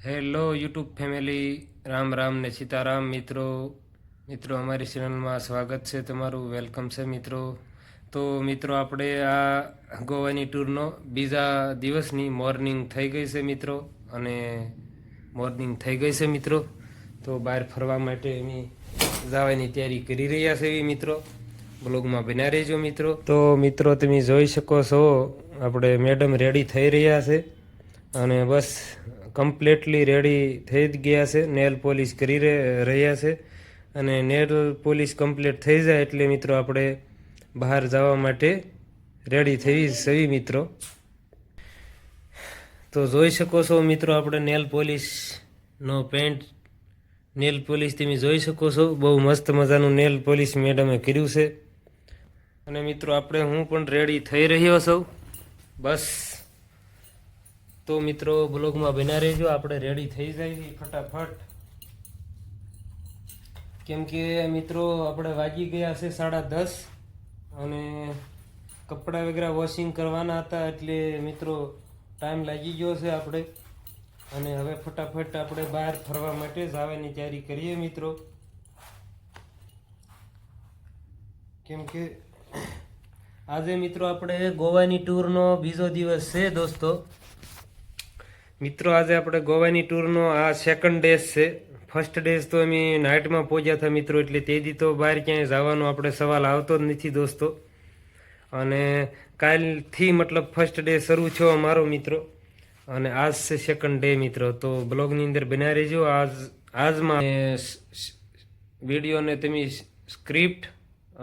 Hello YouTube family, Ram Ram ને સીતારામ મિત્રો. અમારી ચેનલમાં સ્વાગત છે તમારું, વેલકમ છે મિત્રો. તો મિત્રો આપણે આ ગોવાની ટૂરનો બીજા દિવસની મોર્નિંગ થઈ ગઈ છે મિત્રો, અને મોર્નિંગ થઈ ગઈ છે મિત્રો. તો બહાર ફરવા માટે અમે જવાની તૈયારી કરી રહ્યા છે મિત્રો. બ્લોગમાં બન્યા રહેજો મિત્રો. તો મિત્રો તમે જોઈ શકો છો આપણે મેડમ રેડી થઈ રહ્યા છે, અને બસ કમ્પ્લીટલી રેડી થઈ જ ગયા છે. નેલ પોલિશ કરી રહ્યા છે, અને નેલ પોલિશ કમ્પ્લીટ થઈ જાય એટલે મિત્રો આપણે બહાર જવા માટે રેડી થઈ સવી મિત્રો. તો જોઈ શકો છો મિત્રો આપણે નેલ પોલિશનો પેન્ટ, નેલ પોલિશ તમે જોઈ શકો છો. બહુ મસ્ત મજાનું નેલ પોલિશ મેડમે કર્યું છે. અને મિત્રો આપણે હું પણ રેડી થઈ રહ્યો છું બસ. તો મિત્રો બ્લોગમાં બન્યા રહેજો, આપણે રેડી થઈ જાય ફટાફટ. કેમ કે મિત્રો આપણે વાગી ગયા છે 10:30, અને કપડાં વગેરે વોશિંગ કરવાના હતા એટલે મિત્રો ટાઈમ લાગી ગયો છે આપણે. અને હવે ફટાફટ આપણે બહાર ફરવા માટે જવાની તૈયારી કરીએ મિત્રો. કેમ કે આજે મિત્રો આપણે ગોવાની ટૂરનો બીજો દિવસ છે દોસ્તો. મિત્રો આજે આપણે ગોવાની ટૂરનો આ સેકન્ડ ડે છે. ફર્સ્ટ ડે તો અમે નાઇટમાં પહોંચ્યા હતા મિત્રો, એટલે તે દી તો બહાર ક્યાંય જવાનો આપણે સવાલ આવતો જ નથી દોસ્તો. અને કાલથી મતલબ ફર્સ્ટ ડે શરૂ થયો અમારો મિત્રો, અને આજ છે સેકન્ડ ડે મિત્રો. તો બ્લોગની અંદર બન્યા રહેજો. આજમાં વિડીયોને તમે સ્ક્રિપ્ટ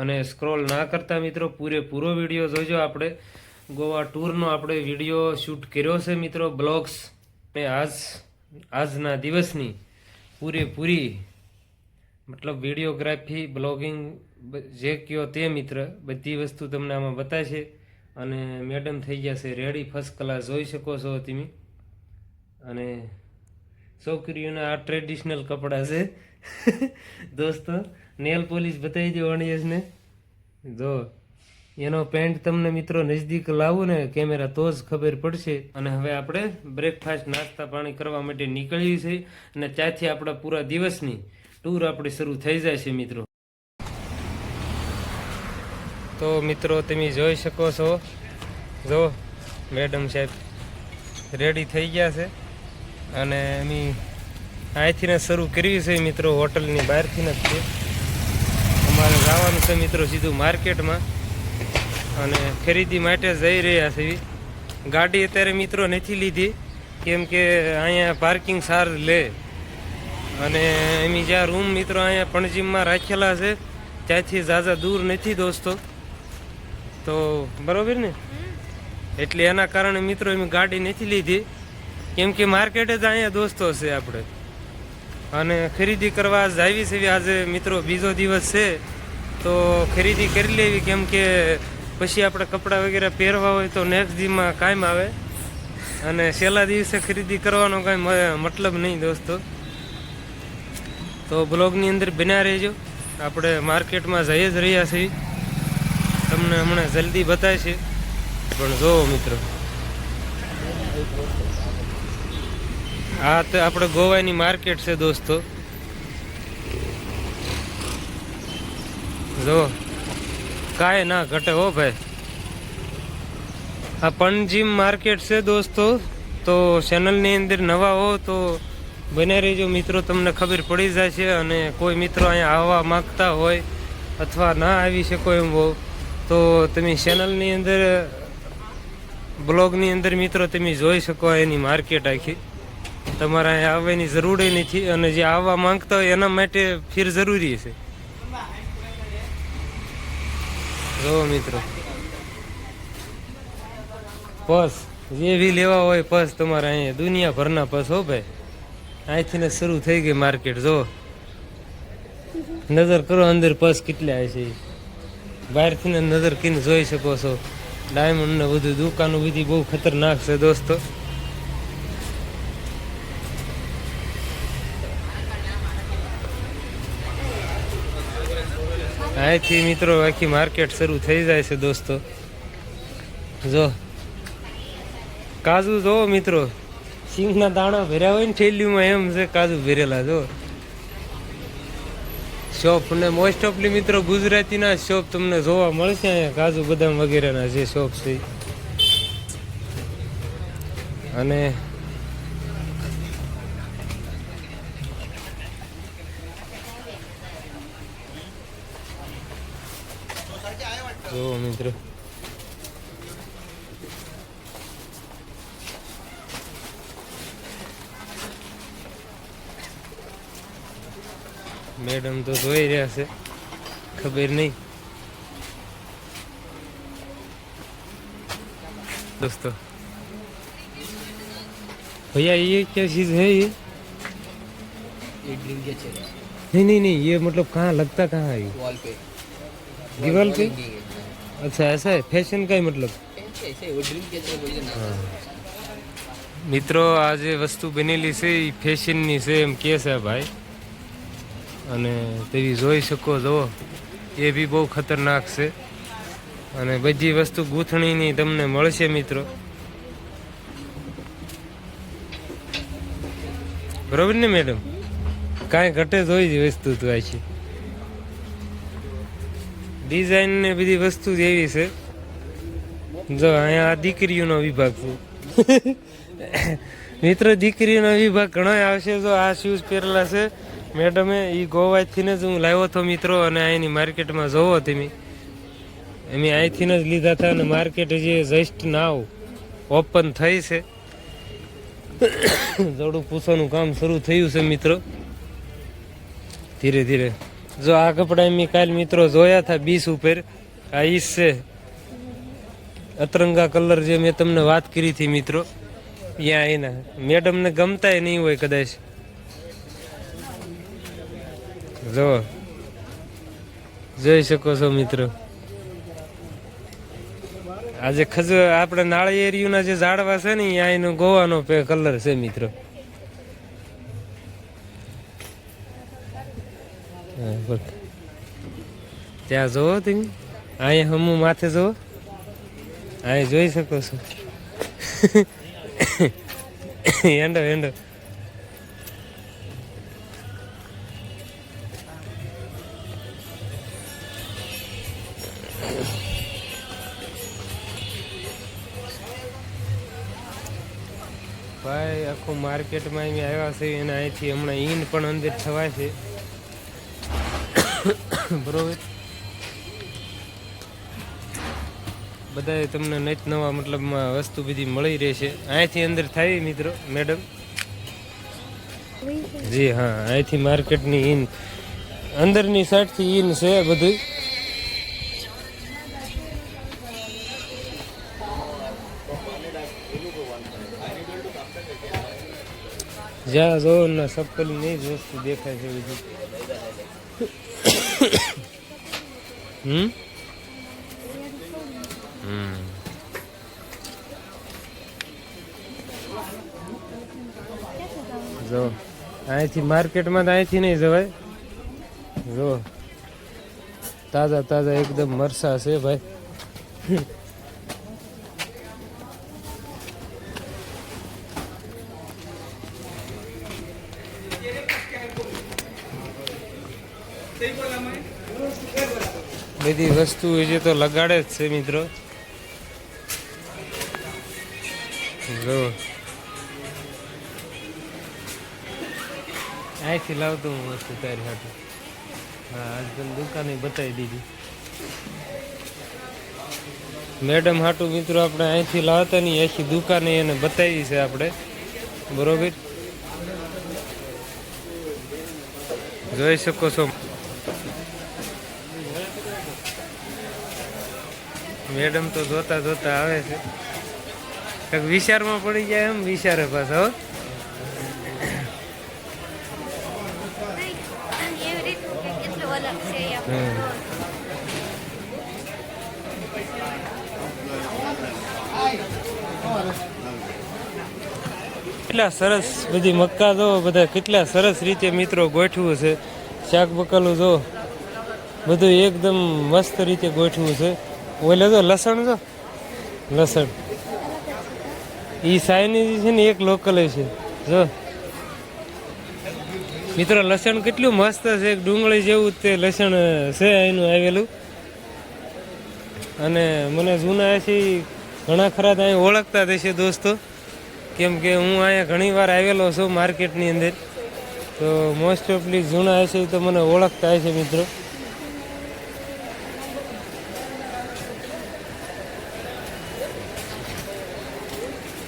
અને સ્ક્રોલ ના કરતા મિત્રો, પૂરેપૂરો વિડીયો જોજો. આપણે ગોવા ટૂરનો આપણે વિડીયો શૂટ કર્યો છે મિત્રો, બ્લોગ્સ ને આજના દિવસની પૂરેપૂરી મતલબ વિડીયોગ્રાફી, બ્લોગિંગ જે કયો તે મિત્ર, બધી વસ્તુ તમને આમાં બતાવશે. અને મેડમ થઈ ગયા છે રેડી ફર્સ્ટ ક્લાસ, જોઈ શકો છો તમે. અને છોકરીઓના આ ટ્રેડિશનલ કપડાં છે દોસ્તો. નેલ પોલિશ બતાવી દો અણિયસને, જો એનો પેન્ટ તમને મિત્રો નજદીક લાવું ને કેમેરા તો જ ખબર પડશે. અને હવે આપણે બ્રેકફાસ્ટ નાસ્તા પાણી કરવા માટે નીકળીએ છીએ, અને ત્યાંથી આપણા પૂરા દિવસની ટૂર આપણે શરૂ થઈ જાય છે મિત્રો. તો મિત્રો તમે જોઈ શકો છો, જો મેડમ સાહેબ રેડી થઈ ગયા છે, અને અમે અહીંથી ને શરૂ કરવી છે મિત્રો, હોટલની બહારથી જ છે. અમારે જવાનું છે મિત્રો સીધું માર્કેટમાં, અને ખરીદી માટે જઈ રહ્યા છે. ગાડી અત્યારે મિત્રો નથી લીધી, કેમ કે અહીંયા પાર્કિંગ સાર લે. અને એમ જ્યાં રૂમ મિત્રો અહીંયા પણજીમમાં રાખેલા છે ત્યાંથી ઝાઝા દૂર નથી દોસ્તો. તો બરોબર ને, એટલે એના કારણે મિત્રો એમ ગાડી નથી લીધી, કેમ કે માર્કેટ જ અહીંયા દોસ્તો છે આપણે. અને ખરીદી કરવા જ આવી છે આજે મિત્રો, બીજો દિવસ છે તો ખરીદી કરી લેવી. કેમ કે પછી આપણે કપડાં વગેરે પહેરવા હોય તો નેક્સ્ટ દીમાં કાયમ આવે, અને છેલ્લા દિવસે ખરીદી કરવાનો કાંઈ મતલબ નહીં દોસ્તો. તો બ્લોગની અંદર બન્યા રહેજો. આપણે માર્કેટમાં જઈ જ રહ્યા છીએ, તમને હમણાં જલ્દી બતાવશે. પણ જો મિત્રો આ તો આપણે ગોવાની માર્કેટ છે દોસ્તો. જો કાંઈ ના ઘટે હો ભાઈ. આ પણજીમ માર્કેટ છે દોસ્તો. તો ચેનલની અંદર નવા હો તો બને રહેજો મિત્રો, તમને ખબર પડી જાય છે. અને કોઈ મિત્રો અહીંયા આવવા માગતા હોય અથવા ના આવી શકો એમ હો તો તમે ચેનલની અંદર બ્લોગની અંદર મિત્રો તમે જોઈ શકો એની માર્કેટ આખી. તમારે અહીંયા આવવાની જરૂર નથી, અને જે આવવા માંગતા હોય એના માટે ફીર જરૂરી છે. જો મિત્રો પસ જે બી લેવા હોય પસ તમારે અહીંયા દુનિયાભરના પસ હો ભાઈ. અહીંથી ને શરૂ થઈ ગઈ માર્કેટ. જો નજર કરો અંદર પસ કેટલા હશે, બહારથી ને નજર કરીને જોઈ શકો છો. ડાયમંડ ને બધું દુકાનો બધી બહુ ખતરનાક છે દોસ્તો. અહીંથી મિત્રો આખી માર્કેટ શરૂ થઈ જાય છે દોસ્તો. જો કાજુ જોવો મિત્રો, સિંગના દાણા ભર્યા હોય ને થેલીમાં એમ છે કાજુ ભરેલા જો શોપ. અને મોસ્ટ ઓફલી મિત્રો ગુજરાતીના શોપ તમને જોવા મળશે અહીંયા કાજુ બદામ વગેરેના જે શોપ છે. અને જો મિત્રો મેડમ તો જોઈ રહ્યા છે, ખબર નહીં दोस्तों. भैया ये क्या चीज है ये ड्रिंक है नहीं, ये मतलब कहाँ लगता कहाँ है ये? वॉल पे. दीवार पे. अच्छा ऐसा है फैशन का ही मतलब. ऐसे वो ड्रिंक के बोलिए ना. મિત્રો આ જે વસ્તુ બનેલી છે એ ફેશનની છે એમ કહે છે ભાઈ. અને તેવી જોઈ શકો જો એ બી બહુ ખતરનાક છે. અને બધી વસ્તુ ગૂંથણીની તમને મળશે મિત્રો, બરોબર ને મેડમ? કાંઈ ઘટે જોઈ જ વસ્તુ તો આ છે. ડિઝાઇન ને બધી વસ્તુ જ એવી છે. જો અહીંયા આ દીકરીઓનો વિભાગ છે મિત્રો, દીકરીઓનો વિભાગ ઘણો આવશે. જો આ શૂઝ પહેરેલા છે મેડમે, એ ગોવાથી જ હું લાવ્યો હતો મિત્રો. અને અહીંની માર્કેટમાં જોવો તમે, અમે અહીંથી જ લીધા હતા. અને માર્કેટ જે જસ્ટ નાવ ઓપન થઈ છે, જોડું પૂછવાનું કામ શરૂ થયું છે મિત્રો ધીરે ધીરે. જો આ કપડા મેં કાલ મિત્રો જોયા હતા બીચ ઉપર. આ ઈસ છે અતરંગા કલર જે મેં તમને વાત કરી હતી મિત્રો. ત્યાં એના મેડમને ગમતા નહીં હોય કદાચ. જો જોઈ શકો છો મિત્રો, આજે ખજૂર આપણે નાળિયેરીના જે ઝાડવા છે ને અહીંયા એનો ગોવાનો કલર છે મિત્રો. ત્યાં જોવો તમે, અહીંયા હમું માથે જોવો, અહીંયા જોઈ શકો છો હેંડો હેંડો. ભાઈ આખું માર્કેટમાં અમે આવ્યા છે અને અહીંથી હમણાં ઈન પણ અંદર થવાય છે બરોબર. બધાએ તમને નત નવા મતલબમાં વસ્તુ બધી મળી રહેશે. અહીંથી અંદર થાય મિત્રો મેડમ. જી હા, અહીંથી માર્કેટની ઈન અંદરની સાઈડથી ઈન છે બધું. જ્યાં જો ને ચપ્પલ ની જ વસ્તુ દેખાય છે બધી. જો અહીંથી માર્કેટમાં તો અહીંથી નહીં જવાય. જો તાજા તાજા એકદમ મરસા છે ભાઈ. બધી વસ્તુ જે તો લગાડે જ છે મિત્રો. જો અહીંથી લાવતો હું વસ્તુ તારી હાટું. હા, આજ તને દુકાને બતાવી દીધી મેડમ હાટું મિત્રો. આપણે અહીંથી લાવતા નહીં, આખી દુકાને એને બતાવી છે આપણે, બરોબર. જોઈ શકો છો મેડમ તો જોતા જોતા આવે છે. કંઈક વિચારમાં પડી જાય એમ વિચારે પાછા. હો કેટલા સરસ બધી મક્કા જો બધા કેટલા સરસ રીતે મિત્રો ગોઠવું છે. શાક બકાલું જો બધું એકદમ મસ્ત રીતે ગોઠવું છે. ઓલે જો લસણ જો લસણ ઈ ચાઇનીઝ છે ને એક લોકલ છે જો મિત્રો લસણ કેટલું મસ્ત છે એક ડુંગળી જેવું જ તે લસણ છે એનું આવેલું અને મને જૂના એસી ઘણા ખરા અહીં ઓળખતા થશે દોસ્તો કેમ કે હું અહીંયા ઘણી વાર આવેલો છું માર્કેટની અંદર તો મોસ્ટ ઓફલી જૂના હશે તો મને ઓળખતા હશે મિત્રો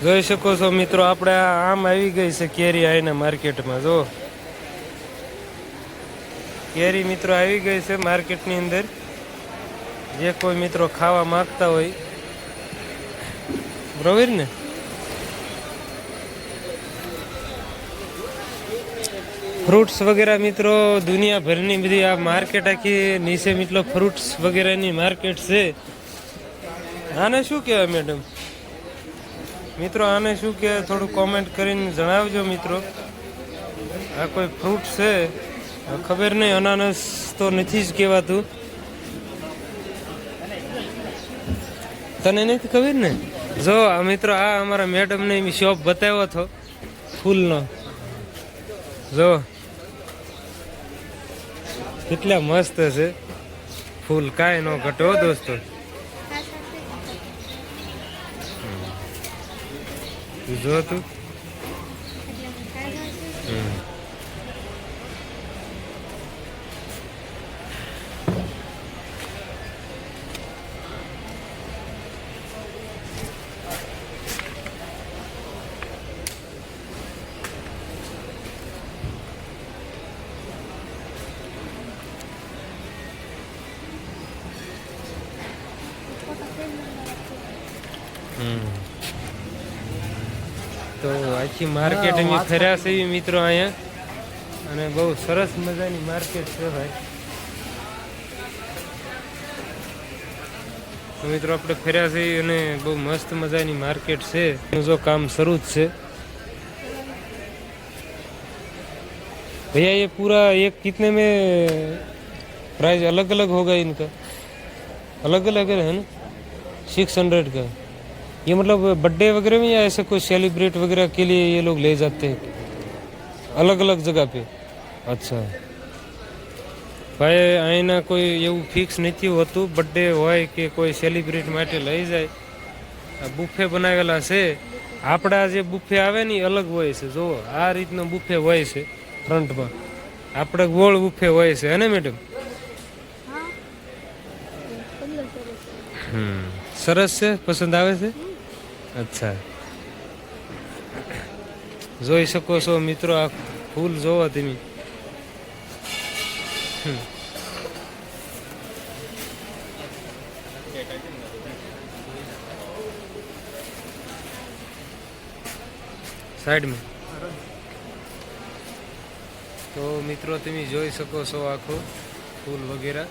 જોઈ શકો છો મિત્રો આપણે આમ આવી ગઈ છે કેરી આવીને માર્કેટમાં જો કેરી મિત્રો આવી ગઈ છે માર્કેટની અંદર જે કોઈ મિત્રો ખાવા માંગતા હોય બરોબર ને ફ્રૂટ્સ વગેરે મિત્રો દુનિયાભરની બધી આ માર્કેટ આખી નીચે મિત્રો ફ્રૂટ્સ વગેરેની માર્કેટ છે આને શું કહેવાય મેડમ મિત્રો આને શું કહેવાય થોડું કોમેન્ટ કરીને જણાવજો મિત્રો આ કોઈ ફ્રૂટ છે ખબર નહીં અનાનસ તો નથી જ કહેવાતું તને નથી ખબર ને જો આ મિત્રો આ અમારા મેડમને શોપ બતાવ્યો હતો ફૂલનો જો કેટલા મસ્ત છે ફૂલ કાંઈ ન ઘટો દોસ્તો જો તું તો આખી માર્કેટ અમે ફર્યા છે મિત્રો અહીંયા અને બહુ સરસ મજાની માર્કેટ છે ભાઈ તો મિત્રો આપણે ફર્યા છે અને બહુ મસ્ત મજાની માર્કેટ છે એનું જો કામ શરૂ જ છે भैया ये पूरा एक कितने में प्राइस अलग अलग होगा इनका अलग अलग है ना 600 का ये मतलब बर्थडे वगैरह में या ऐसे कोई सेलिब्रेट वगैरह के लिए ये लोग ले जाते हैं अलग अलग जगह पे अच्छा ભાઈ અહીંના કોઈ એવું ફિક્સ નથી હોતું બર્થડે હોય કે કોઈ સેલિબ્રેટ માટે લઈ જાય આ બુફે બનાવેલા છે આપણા જે બુફે આવે ને અલગ હોય છે જુઓ આ રીતનો બુફે હોય છે ફ્રન્ટમાં આપણે ગોળ બુફે હોય છે હે ને મેડમ સરસ છે પસંદ આવે છે અચ્છા જોઈ શકો છો મિત્રો આ ફૂલ જોવો તમે સાઈડમાં તો મિત્રો તમે જોઈ શકો છો આખું ફૂલ વગેરે